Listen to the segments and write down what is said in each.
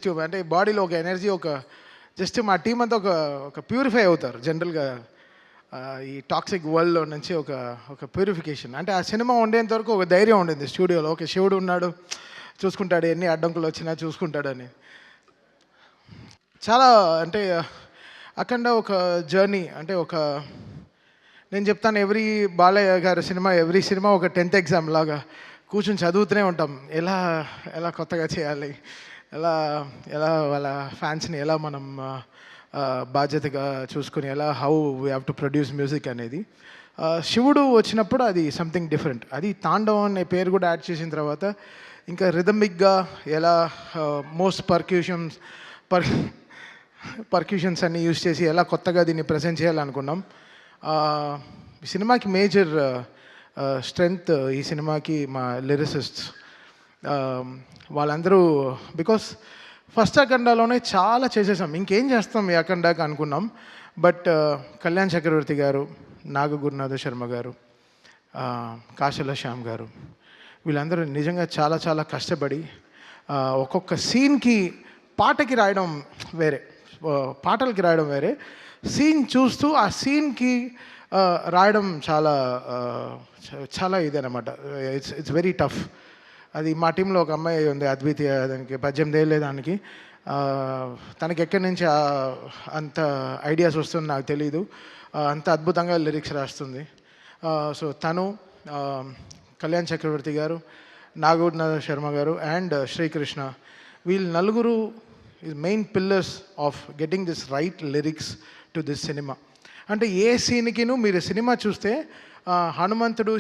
Just అంటే బాడీలో ఒక ఎనర్జీ, ఒక జస్ట్ మా టీం అంతా ఒక ఒక ప్యూరిఫై అవుతారు జనరల్గా ఈ టాక్సిక్ వరల్డ్లో నుంచి ఒక ఒక ప్యూరిఫికేషన్. అంటే ఆ సినిమా ఉండేంత వరకు ఒక ధైర్యం ఉండింది స్టూడియోలో, ఓకే శివుడు ఉన్నాడు, చూసుకుంటాడు, ఎన్ని అడ్డంకులు వచ్చినా చూసుకుంటాడని. చాలా అంటే అఖండ ఒక జర్నీ. అంటే ఒక నేను చెప్తాను, బాలయ్య గారి సినిమా ఎవ్రీ సినిమా ఒక 10th ఎగ్జామ్ లాగా కూర్చొని చదువుతూనే ఉంటాం. ఎలా ఎలా కొత్తగా చేయాలి, ఎలా ఎలా వాళ్ళ ఫ్యాన్స్ని ఎలా మనం బాధ్యతగా చూసుకుని ఎలా how we have to produce music అనేది. శివుడు వచ్చినప్పుడు అది సంథింగ్ డిఫరెంట్. అది తాండవం అనే పేరు కూడా యాడ్ చేసిన తర్వాత ఇంకా రిథమిక్గా ఎలా మోస్ట్ పర్క్యూషన్స్ అన్ని యూజ్ చేసి ఎలా కొత్తగా దీన్ని ప్రజెంట్ చేయాలనుకున్నాం. ఈ సినిమాకి మేజర్ స్ట్రెంగ్త్ ఈ సినిమాకి మా లిరిసిస్ట్స్. వాళ్ళందరూ బికాస్ ఫస్ట్ అఖండాలోనే చాలా చేసేసాం, ఇంకేం చేస్తాం ఈ అఖండాకి అనుకున్నాం. బట్ కళ్యాణ్ చక్రవర్తి గారు, నాగ గురునాథ శర్మ గారు, కాశల శ్యామ్ గారు, వీళ్ళందరూ నిజంగా చాలా చాలా కష్టపడి ఒక్కొక్క సీన్కి పాటకి రాయడం వేరే, పాటలకి రాయడం వేరే, సీన్ చూస్తూ ఆ సీన్కి రాయడం చాలా చాలా ఇదనమాట. It's very tough. అది మా టీంలో ఒక అమ్మాయి ఉంది అద్వితీయ, దానికి 18 ఏళ్ళే దానికి. తనకి ఎక్కడి నుంచి అంత ఐడియాస్ వస్తుంది నాకు తెలీదు, అంత అద్భుతంగా లిరిక్స్ రాస్తుంది. సో తను, కళ్యాణ్ చక్రవర్తి గారు, నాగూర్నాథ శర్మ గారు అండ్ శ్రీకృష్ణ, వీళ్ళు నలుగురు is main pillars of getting this right lyrics to this cinema. అంటే ఏ సీన్కిను మీరు సినిమా చూస్తే హనుమంతుడు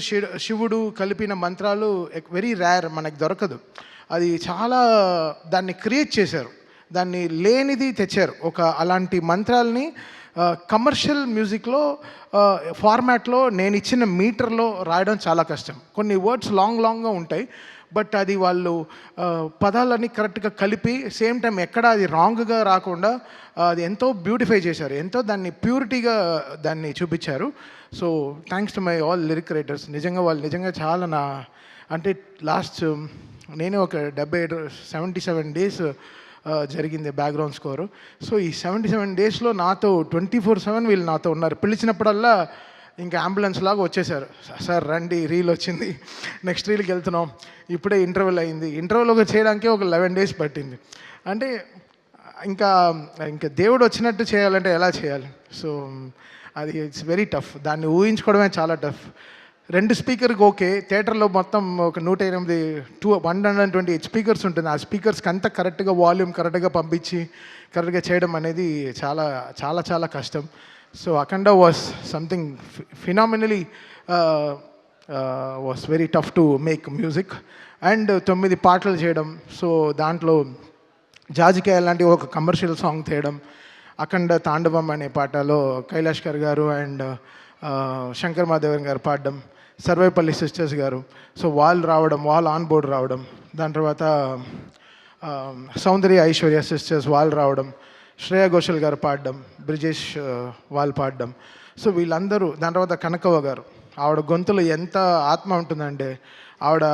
శివుడు కలిపిన మంత్రాలు వెరీ రేర్, మనకు దొరకదు. అది చాలా దాన్ని క్రియేట్ చేశారు, దాన్ని లేనిది తెచ్చారు. ఒక అలాంటి మంత్రాలని కమర్షియల్ మ్యూజిక్లో ఫార్మాట్లో నేను ఇచ్చిన మీటర్లో రాయడం చాలా కష్టం. కొన్ని వర్డ్స్ లాంగ్గా ఉంటాయి, బట్ అది వాళ్ళు పదాలన్నీ కరెక్ట్గా కలిపి సేమ్ టైం ఎక్కడ అది రాంగ్గా రాకుండా అది ఎంతో బ్యూటిఫై చేశారు, ఎంతో దాన్ని ప్యూరిటీగా దాన్ని చూపించారు. So thanks to my all lyric writers. నిజంగా వాళ్ళు నిజంగా చాలా అంటే లాస్ట్ నేనే ఒక 77 డేస్ జరిగింది బ్యాక్గ్రౌండ్ స్కోరు. సో ఈ 77 డేస్లో నాతో 24/7 వీళ్ళు నాతో ఉన్నారు. పిలిచినప్పుడల్లా ఇంకా అంబులెన్స్ లాగా వచ్చేసారు, సార్ రండి రీల్ వచ్చింది, నెక్స్ట్ రీల్కి వెళ్తున్నాం, ఇప్పుడే ఇంటర్వెల్ అయింది. ఇంటర్వెల్ చేయడానికే ఒక 11 డేస్ పట్టింది. అంటే ఇంకా ఇంకా దేవుడు వచ్చినట్టు చేయాలంటే ఎలా చేయాలి? సో అది ఇట్స్ వెరీ టఫ్, దాన్ని ఊహించుకోవడమే చాలా టఫ్. 2 స్పీకర్కి ఓకే, థియేటర్లో మొత్తం ఒక 128 స్పీకర్స్ ఉంటుంది. ఆ స్పీకర్స్కి అంతా కరెక్ట్గా వాల్యూమ్ కరెక్ట్గా పంపించి కరెక్ట్గా చేయడం అనేది చాలా చాలా చాలా కష్టం. So Akhanda was something phenomenally was very tough to make music. And 9 పాటలు చేయడం, సో దాంట్లో జాజికాయ లాంటి ఒక కమర్షియల్ సాంగ్ చేయడం, అఖండ తాండవం అనే పాటలో కైలాష్కర్ గారు అండ్ శంకర్ మాధవన్ గారు పాడడం, సర్వేపల్లి సిస్టర్స్ గారు, సో వాళ్ళు రావడం, వాళ్ళు ఆన్ బోర్డ్ రావడం, దాని తర్వాత సౌందర్య ఐశ్వర్య సిస్టర్స్ వాళ్ళు రావడం, శ్రేయా ఘోషల్ గారు పాడడం, బ్రిజేష్ వాళ్ళు పాడడం. సో వీళ్ళందరూ, దాని తర్వాత కనకవ్వ గారు, ఆవిడ గొంతులో ఎంత ఆత్మ ఉంటుందంటే, ఆవిడ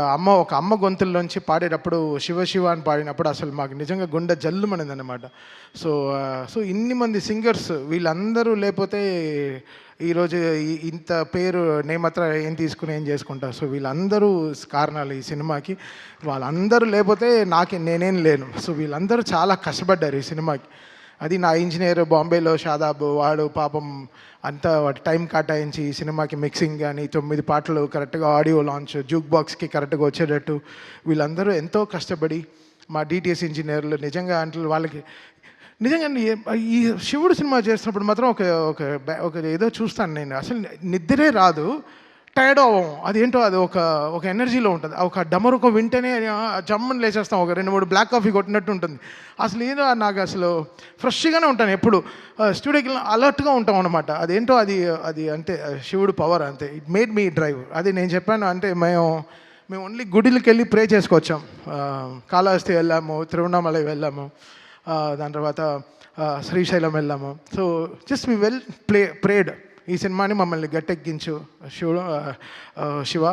ఒక అమ్మ గొంతుల్లోంచి పాడేటప్పుడు శివ శివ అని పాడినప్పుడు అసలు మాకు నిజంగా గుండె జల్లుమనింది అనమాట. సో ఇన్ని మంది సింగర్స్, వీళ్ళందరూ లేకపోతే ఈరోజు ఇంత పేరు నేమత్ర ఏం తీసుకుని ఏం చేసుకుంటా. సో వీళ్ళందరూ కారణాలు ఈ సినిమాకి. వాళ్ళందరూ లేకపోతే నేనేం లేను. సో వీళ్ళందరూ చాలా కష్టపడ్డారు ఈ సినిమాకి. అది నా ఇంజనీర్ బాంబేలో షాదాబ్, వాడు పాపం అంతా వాటి టైం కేటాయించి ఈ సినిమాకి మిక్సింగ్ కానీ 9 పాటలు కరెక్ట్గా ఆడియో లాంచ్, జూక్ బాక్స్కి కరెక్ట్గా వచ్చేటట్టు వీళ్ళందరూ ఎంతో కష్టపడి, మా డిటిఎస్ ఇంజనీర్లు నిజంగా అంటే వాళ్ళకి నిజంగా ఈ శివుడు సినిమా చేస్తున్నప్పుడు మాత్రం ఒక ఏదో చూస్తాను నేను, అసలు నిద్రే రాదు, టైర్డ్ అవ్వం. అదేంటో అది ఒక ఎనర్జీలో ఉంటుంది. ఒక డమరుక వింటేనే జమ్మని లేచేస్తాం, ఒక 2-3 బ్లాక్ కాఫీ కొట్టినట్టు ఉంటుంది. అసలు ఏదో నాకు అసలు ఫ్రెష్గానే ఉంటాను, ఎప్పుడు స్టూడియోకి అలర్ట్గా ఉంటాం అనమాట. అదేంటో అది అంతే శివుడు పవర్ అంతే. It made me drive. అది నేను చెప్పాను, అంటే మేము ఓన్లీ గుడికి వెళ్ళి ప్రే చేసుకొచ్చాం. కాళహస్తి వెళ్ళాము, తిరువణామలై వెళ్ళాము, దాని తర్వాత శ్రీశైలం వెళ్ళాము. So just we prayed. ఈ సినిమాని మమ్మల్ని గట్టెక్కించు శివ.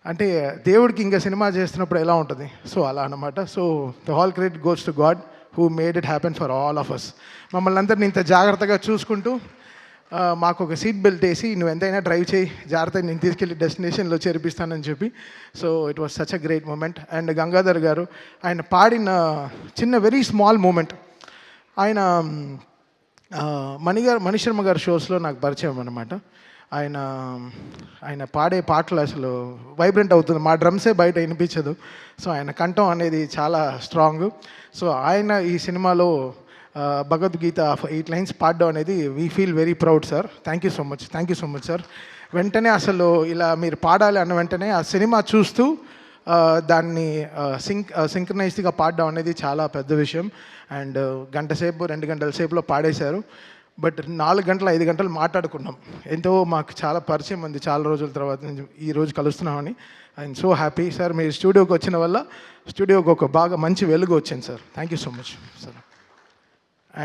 అంటే దేవుడికి ఇంకా సినిమా చేస్తున్నప్పుడు ఎలా ఉంటుంది, సో అలా అనమాట. So the all credit goes to God who made it happen for all of us. మమ్మల్ని అందరినీ ఇంత జాగ్రత్తగా చూసుకుంటూ మాకు ఒక సీట్ బెల్ట్ వేసి నువ్వు ఎంతైనా డ్రైవ్ చేయి, జాగ్రత్తగా నేను తీసుకెళ్ళి డెస్టినేషన్లో చేర్పిస్తానని చెప్పి. So it was such a great moment. And Gangadhar గారు ఆయన పాడిన చిన్న వెరీ స్మాల్ మూమెంట్, ఆయన మణిశర్మ గారి షోస్లో నాకు పరిచయం అనమాట. ఆయన పాడే పాటలు అసలు వైబ్రెంట్ అవుతుంది, మా డ్రమ్సే బయట వినిపించదు. సో ఆయన కంఠం అనేది చాలా స్ట్రాంగ్. సో ఆయన ఈ సినిమాలో భగవద్గీత 8 లైన్స్ పాడడం అనేది we feel very proud sir. Thank you so much sir. వెంటనే అసలు ఇలా మీరు పాడాలి అన్న వెంటనే ఆ సినిమా చూస్తూ దాన్ని సింక్రనైజ్డ్గా పాడడం అనేది చాలా పెద్ద విషయం. అండ్ గంట సేపు 2 గంటల సేపులో పాడేశారు. బట్ 4 గంటలు 5 గంటలు మాట్లాడుకున్నాం. ఎంతో మాకు చాలా పరిచయం ఉంది చాలా రోజుల తర్వాత ఈరోజు కలుస్తున్నామని. I'm so happy sir. మీరు స్టూడియోకి వచ్చిన వల్ల స్టూడియోకి ఒక బాగా మంచి వెలుగు వచ్చింది sir. Thank you so much sir.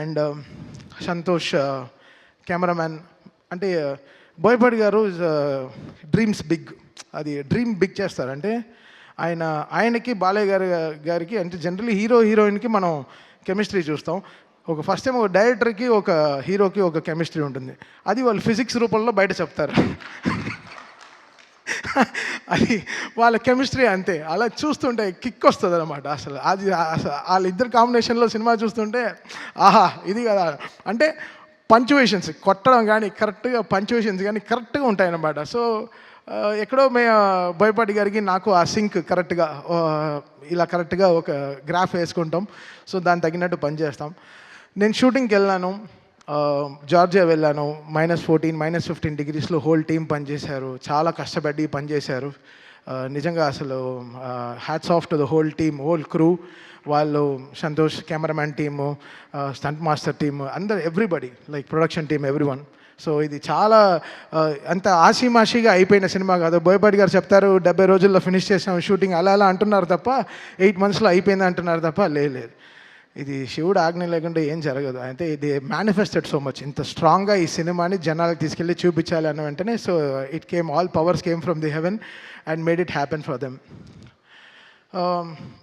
And Santosh cameraman, అంటే బోయపాటి గారు డ్రీమ్స్ బిగ్, అది డ్రీమ్ బిగ్ చేస్తారు. అంటే ఆయనకి బాలయ్య గారికి అంటే జనరల్లీ హీరోయిన్కి మనం కెమిస్ట్రీ చూస్తాం. ఒక ఫస్ట్ టైం ఒక డైరెక్టర్కి ఒక హీరోకి ఒక కెమిస్ట్రీ ఉంటుంది, అది వాళ్ళు ఫిజిక్స్ రూపంలో బయట చెప్తారు. అది వాళ్ళ కెమిస్ట్రీ అంతే. అలా చూస్తుంటే కిక్ వస్తుంది అనమాట. అసలు వాళ్ళిద్దరు కాంబినేషన్లో సినిమా చూస్తుంటే ఆహా ఇది కదా. అంటే పంచువేషన్స్ కొట్టడం కానీ కరెక్ట్గా పంచువేషన్స్ కానీ కరెక్ట్గా ఉంటాయన్నమాట. సో ఎక్కడో బోయపాటి గారికి నాకు ఆ సింక్ కరెక్ట్గా ఇలా కరెక్ట్గా ఒక గ్రాఫ్ వేసుకుంటాం. సో దానికి తగినట్టు పనిచేస్తాం. నేను షూటింగ్కి వెళ్ళాను, జార్జియా వెళ్ళాను. -14, -15 డిగ్రీస్లో హోల్ టీం పనిచేశారు, చాలా కష్టపడి పనిచేశారు. నిజంగా అసలు hats off to the whole team, whole crew. వాళ్ళు Santosh cameraman team, stunt master team, అందరు everybody, like production team, everyone. So ఇది చాలా అంత ఆషిమాషిగా అయిపోయిన సినిమా కాదు. బోయపాటి గారు చెప్తారు 70 రోజుల్లో ఫినిష్ చేసాం షూటింగ్, అలా అంటున్నారు తప్ప 8 monthsలో అయిపోయింది అంటున్నారు తప్ప లేదు. ఇది శివుడు ఆజ్ఞ లేకుండా ఏం జరగదు. అయితే ఇది మేనిఫెస్టెడ్ సో మచ్, ఇంత స్ట్రాంగ్గా ఈ సినిమాని జనాలకు తీసుకెళ్ళి చూపించాలి అన్న వెంటనే. So it came, all powers came from the heaven and made it happen for them.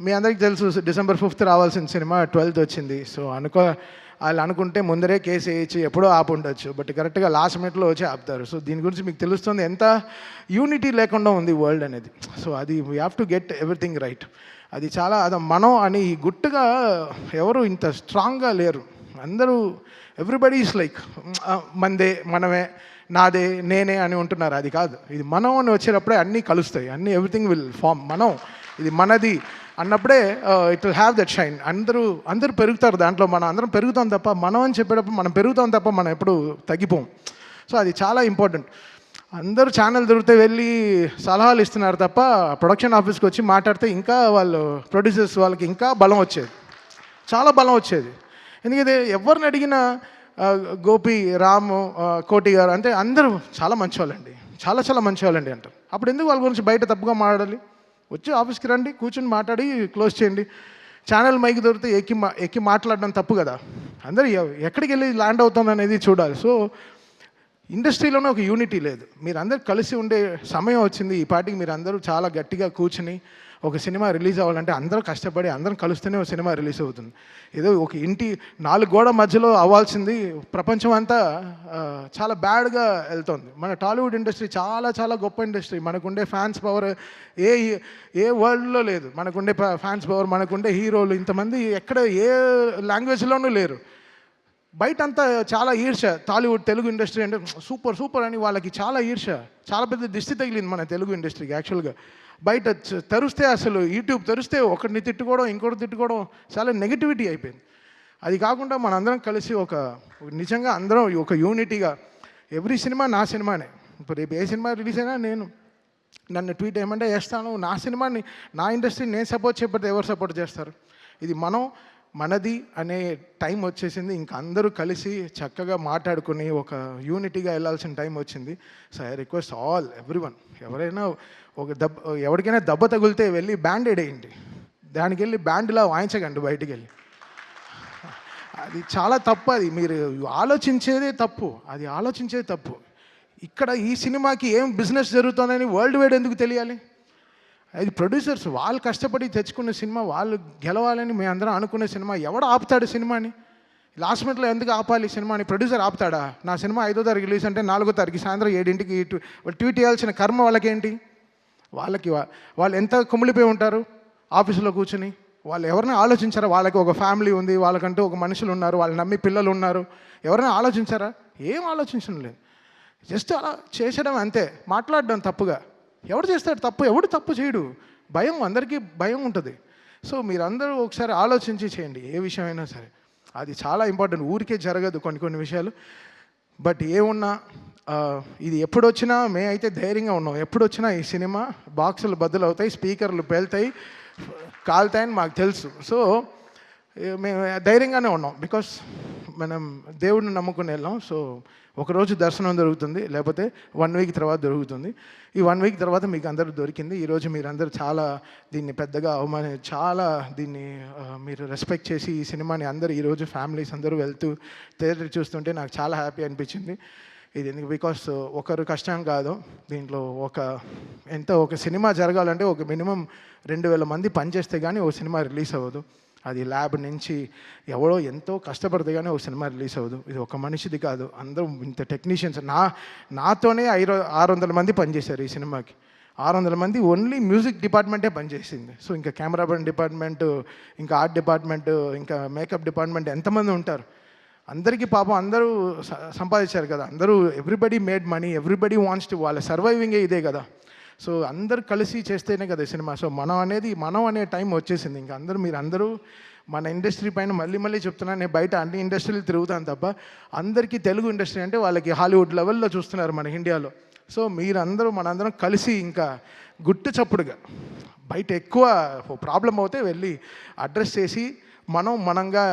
మీ అందరికీ తెలుసు December 5th రావాల్సిన సినిమా 12th వచ్చింది. సో వాళ్ళు అనుకుంటే ముందరే కేసు వేయించి ఎప్పుడో ఆపు ఉండొచ్చు, బట్ కరెక్ట్గా లాస్ట్ మినిట్లో వచ్చి ఆపుతారు. సో దీని గురించి మీకు తెలుస్తుంది ఎంత యూనిటీ లేకుండా ఉంది వరల్డ్ అనేది. సో అది we have to get everything right. అది చాలా మనం అని గుట్టుగా ఎవరు ఇంత స్ట్రాంగ్గా లేరు. అందరూ ఎవ్రీబడి ఈస్ లైక్ మనదే, మనమే, నాదే, నేనే అని ఉంటున్నారు. అది కాదు, ఇది మనం అని వచ్చేటప్పుడే అన్నీ కలుస్తాయి, అన్నీ ఎవ్రీథింగ్ విల్ ఫామ్. మనం ఇది మనది అన్నప్పుడే it will have that shine. అందరూ పెరుగుతారు దాంట్లో, మనం అందరం పెరుగుతాం తప్ప, మనం అని చెప్పేటప్పుడు మనం పెరుగుతాం తప్ప మనం ఎప్పుడు తగ్గిపోం. సో అది చాలా ఇంపార్టెంట్. అందరూ ఛానల్ దొరికితే వెళ్ళి సలహాలు ఇస్తున్నారు తప్ప ప్రొడక్షన్ ఆఫీస్కి వచ్చి మాట్లాడితే ఇంకా వాళ్ళు ప్రొడ్యూసర్స్ వాళ్ళకి ఇంకా బలం వచ్చేది, చాలా బలం వచ్చేది. ఎందుకంటే ఎవరిని అడిగినా గోపి, రాము, కోటి గారు అంటే అందరూ చాలా మంచివాళ్ళండి, చాలా మంచివాళ్ళండి అంటారు. అప్పుడు ఎందుకు వాళ్ళ గురించి బయట తప్పుగా మాట్లాడాలి? వచ్చి ఆఫీస్కి రండి, కూర్చొని మాట్లాడి క్లోజ్ చేయండి. ఛానల్ మైక్ దొరికితే ఎక్కి మాట్లాడడం తప్పు కదా. అందరూ ఎక్కడికి వెళ్ళి ల్యాండ్ అవుతుంది అనేది చూడాలి. సో ఇండస్ట్రీలోనే ఒక యూనిటీ లేదు. మీరు అందరు కలిసి ఉండే సమయం వచ్చింది. ఈ పాటికి మీరు అందరూ చాలా గట్టిగా కూర్చుని ఒక సినిమా రిలీజ్ అవ్వాలంటే అందరూ కష్టపడి అందరం కలుస్తూనే ఒక సినిమా రిలీజ్ అవుతుంది. ఏదో ఒక ఇంటి 4 గోడ మధ్యలో అవ్వాల్సింది ప్రపంచం అంతా చాలా బ్యాడ్గా వెళ్తుంది. మన టాలీవుడ్ ఇండస్ట్రీ చాలా గొప్ప ఇండస్ట్రీ. మనకుండే ఫ్యాన్స్ పవర్ ఏ వరల్డ్లో లేదు. మనకుండే ఫ్యాన్స్ పవర్, మనకుండే హీరోలు ఇంతమంది ఎక్కడ ఏ లాంగ్వేజ్లోనూ లేరు. బయట అంతా చాలా ఈర్ష్య. టాలీవుడ్ తెలుగు ఇండస్ట్రీ అంటే సూపర్ అని వాళ్ళకి చాలా ఈర్ష్య, చాలా పెద్ద దిష్టి తగిలింది మన తెలుగు ఇండస్ట్రీకి. యాక్చువల్గా బయట తెరిస్తే అసలు యూట్యూబ్ తెరిస్తే ఒకరిని తిట్టుకోవడం, ఇంకోటి తిట్టుకోవడం, చాలా నెగిటివిటీ అయిపోయింది. అది కాకుండా మనందరం కలిసి నిజంగా అందరం ఒక యూనిటీగా, ఎవ్రీ సినిమా నా సినిమానే. ఇప్పుడు రేపు ఏ సినిమా రిలీజ్ అయినా నన్ను ట్వీట్ ఏమంటే చేస్తాను. నా సినిమాని, నా ఇండస్ట్రీని నేను సపోర్ట్ చేయకపోతే ఎవరు సపోర్ట్ చేస్తారు? ఇది మనది అనే టైం వచ్చేసింది. ఇంకా అందరూ కలిసి చక్కగా మాట్లాడుకుని ఒక యూనిటీగా వెళ్ళాల్సిన టైం వచ్చింది. So I request all everyone, ఎవరైనా ఎవరికైనా దెబ్బ తగిలితే వెళ్ళి బ్యాండేడ్ వేయండి, దానికి వెళ్ళి బ్యాండ్లా వాయించకండి బయటికి వెళ్ళి. అది చాలా తప్పు. అది మీరు ఆలోచించేదే తప్పు. అది ఆలోచించేది తప్పు. ఇక్కడ ఈ సినిమాకి ఏం బిజినెస్ జరుగుతుందని వరల్డ్ వైడ్ ఎందుకు తెలియాలి? అది ప్రొడ్యూసర్స్ వాళ్ళు కష్టపడి తెచ్చుకున్న సినిమా, వాళ్ళు గెలవాలని మేము అందరం అనుకునే సినిమా. ఎవడు ఆపుతాడు సినిమాని? లాస్ట్ మినిట్లో ఎందుకు ఆపాలి సినిమాని? ప్రొడ్యూసర్ ఆపుతాడా? నా సినిమా 5వ తారీఖు రిలీజ్ అంటే 4వ తారీఖు సాయంత్రం 7ంటికి ట్వీట్ చేయాల్సిన కర్మ వాళ్ళకేంటి? వాళ్ళు ఎంత కుమిలిపోయి ఉంటారు ఆఫీసులో కూర్చుని. వాళ్ళు ఎవరైనా ఆలోచించారా? వాళ్ళకి ఒక ఫ్యామిలీ ఉంది, వాళ్ళకంటూ ఒక మనుషులు ఉన్నారు, వాళ్ళు నమ్మి పిల్లలు ఉన్నారు. ఎవరైనా ఆలోచించారా? ఏం ఆలోచించడం లేదు. జస్ట్ అలా చేసడం అంతే. మాట్లాడడం తప్పుగా. ఎవడు చేస్తాడు తప్పు? ఎవడు తప్పు చేయడు. భయం, అందరికీ భయం ఉంటుంది. సో మీరందరూ ఒకసారి ఆలోచించి చేయండి ఏ విషయమైనా సరే. అది చాలా ఇంపార్టెంట్. ఊరికే జరగదు కొన్ని విషయాలు. బట్ ఏమున్నా ఇది ఎప్పుడొచ్చినా అయితే ధైర్యంగా ఉన్నాం. ఎప్పుడొచ్చినా ఈ సినిమా బాక్సులు బద్దలు అవుతాయి, స్పీకర్లు పేలుతాయి, కాలుతాయని మాకు తెలుసు. సో మేము ధైర్యంగానే ఉన్నాం. బికాస్ మనం దేవుడిని నమ్ముకుని వెళ్ళాం. సో ఒకరోజు దర్శనం దొరుకుతుంది, లేకపోతే 1 వీక్ తర్వాత దొరుకుతుంది. ఈ 1 వీక్ తర్వాత మీకు అందరూ దొరికింది. ఈరోజు మీరందరూ చాలా దీన్ని పెద్దగా చాలా దీన్ని మీరు రెస్పెక్ట్ చేసి ఈ సినిమాని అందరూ ఈరోజు ఫ్యామిలీస్ అందరూ వెళ్తూ థియేటర్ చూస్తుంటే నాకు చాలా హ్యాపీ అనిపించింది. ఇది ఎందుకు? బికాస్ ఒకరు కష్టం కాదు దీంట్లో. ఒక సినిమా జరగాలంటే ఒక మినిమం 2000 మంది పనిచేస్తే కానీ ఒక సినిమా రిలీజ్ అవ్వదు. అది ల్యాబ్ నుంచి ఎవడో ఎంతో కష్టపడితే కానీ ఒక సినిమా రిలీజ్ అవ్వదు. ఇది ఒక మనిషిది కాదు, అందరూ ఇంత టెక్నీషియన్స్. నాతోనే 600 మంది పనిచేశారు ఈ సినిమాకి. 600 మంది ఓన్లీ మ్యూజిక్ డిపార్ట్మెంటే పనిచేసింది. సో ఇంకా కెమెరా డిపార్ట్మెంటు, ఇంకా ఆర్ట్ డిపార్ట్మెంటు, ఇంకా మేకప్ డిపార్ట్మెంట్ ఎంతమంది ఉంటారు? అందరికీ పాపం అందరూ సంపాదించారు కదా. అందరూ everybody made money, everybody wants to, వాళ్ళ సర్వైవింగే ఇదే కదా. సో అందరు కలిసి చేస్తేనే కదా సినిమా. సో మనం అనే టైం వచ్చేసింది. ఇంకా మీరందరూ మన ఇండస్ట్రీ పైన మళ్ళీ చెప్తున్నాను. నేను బయట అన్ని ఇండస్ట్రీలు తిరుగుతాను తప్ప అందరికీ తెలుగు ఇండస్ట్రీ అంటే వాళ్ళకి హాలీవుడ్ లెవెల్లో చూస్తున్నారు మన ఇండియాలో. సో మనందరం కలిసి ఇంకా గుట్టు చప్పుడుగా బయట ఎక్కువ ప్రాబ్లం అవుతే వెళ్ళి అడ్రస్ చేసి మనంగా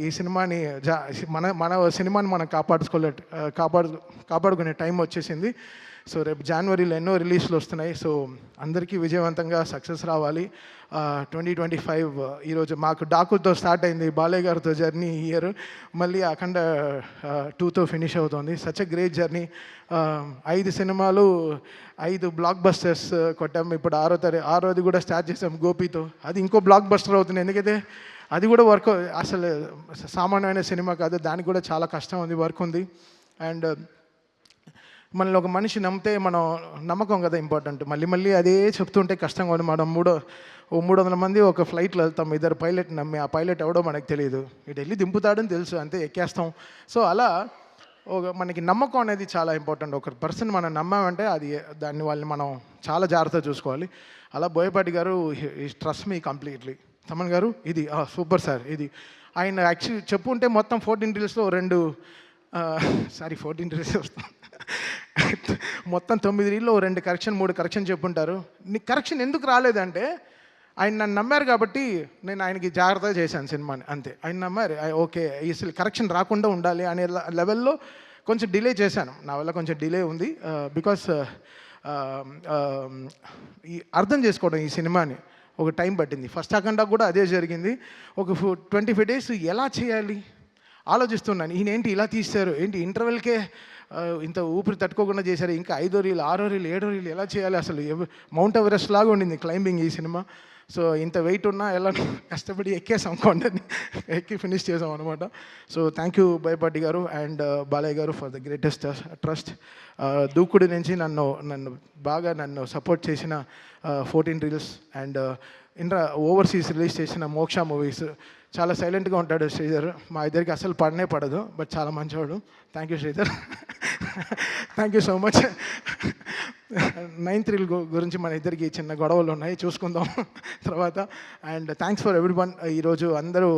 ఈ సినిమాని మన సినిమాని మనం కాపాడుకునే టైం వచ్చేసింది. సో రేపు జనవరిలో ఎన్నో రిలీజ్లు వస్తున్నాయి. సో అందరికీ విజయవంతంగా సక్సెస్ రావాలి. 2025 ఈరోజు మాకు డాకుతో స్టార్ట్ అయింది, బాలయ్య గారితో జర్నీ ఈ ఇయర్. మళ్ళీ అఖండ 2తో ఫినిష్ అవుతుంది. Such a great journey. 5 సినిమాలు, 5 బ్లాక్ బస్టర్స్ కొట్టాము. ఇప్పుడు 6వది కూడా స్టార్ట్ చేసాం గోపితో. అది ఇంకో బ్లాక్ బస్టర్ అవుతుంది. ఎందుకంటే అది కూడా వర్క్, అసలు సామాన్యమైన సినిమా కాదు. దానికి కూడా చాలా కష్టం ఉంది, వర్క్ ఉంది. అండ్ మనల్ని ఒక మనిషి నమ్మితే మనం నమ్మకం కదా ఇంపార్టెంట్. మళ్ళీ అదే చెప్తుంటే కష్టంగా ఉంది. మనం 300 మంది ఒక ఫ్లైట్లో వెళ్తాం, 2 పైలట్ నమ్మి. ఆ పైలట్ ఎవడో మనకు తెలియదు, ఇటు వెళ్ళి దింపుతాడని తెలుసు, అంతే, ఎక్కేస్తాం. సో అలా మనకి నమ్మకం అనేది చాలా ఇంపార్టెంట్. ఒక పర్సన్ మనం నమ్మామంటే వాళ్ళని మనం చాలా జాగ్రత్తగా చూసుకోవాలి. అలా బోయపాటి గారు ట్రస్ట్ మీ కంప్లీట్లీ. తమన్ గారు ఇది సూపర్ సార్. ఇది ఆయన యాక్చువల్లీ చెప్పుంటే మొత్తం 14 రీల్స్లో 14 రీల్స్ వస్తాం. మొత్తం 9 రీల్లో 2 కరెక్షన్, 3 కరెక్షన్ చెప్పుంటారు. నీకు కరెక్షన్ ఎందుకు రాలేదంటే ఆయన నన్ను నమ్మారు కాబట్టి నేను ఆయనకి జాగ్రత్తగా చేశాను సినిమాని, అంతే. ఆయన నమ్మారు, ఓకే అసలు కరెక్షన్ రాకుండా ఉండాలి అనే లెవెల్లో కొంచెం డిలే చేశాను. నా వల్ల కొంచెం డిలే ఉంది. బికాస్ అర్థం చేసుకోవడం ఈ సినిమాని ఒక టైం పట్టింది. ఫస్ట్ అఖండ కూడా అదే జరిగింది. ఒక 25 days ఎలా చేయాలి ఆలోచిస్తున్నాను. ఈయనేంటి ఇలా తీశారు, ఏంటి ఇంటర్వెల్కే ఇంత ఊపిరి తట్టుకోకుండా చేశారు, ఇంకా 5వ రీల్, 6వ రీల్, 7వ రీల్ ఎలా చేయాలి? అసలు మౌంట్ ఎవరెస్ట్ లాగా ఉండింది క్లైంబింగ్ ఈ సినిమా. సో ఇంత వెయిట్ ఉన్నా ఎలా కష్టపడి ఎక్కేసాం, కొండని ఎక్కి ఫినిష్ చేసాం అనమాట. సో థ్యాంక్ యూ బోయపాటి గారు అండ్ బాలయ్య గారు ఫర్ ద గ్రేటెస్ట్ ట్రస్ట్. దూకుడు నుంచి నన్ను సపోర్ట్ చేసిన 14 రీల్స్ అండ్ ఓవర్సీస్ రిలీజ్ చేసిన మోక్ష మూవీస్. చాలా సైలెంట్గా ఉంటాడు శ్రీధర్, మా ఇద్దరికి అసలు పడదు, బట్ చాలా మంచివాడు. Thank you Sridhar, thank you so much. 9th reel గురించి మన ఇద్దరికి చిన్న గొడవలు ఉన్నాయి, చూసుకుందాం తర్వాత. And thanks for everyone. ఈరోజు అందరూ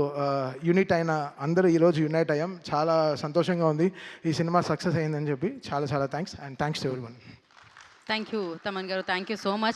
ఈరోజు యునైట్ అయ్యాం. చాలా సంతోషంగా ఉంది ఈ సినిమా సక్సెస్ అయిందని చెప్పి. చాలా thanks and thanks to everyone. Thank you Thaman గారు, థ్యాంక్ యూ సో మచ్.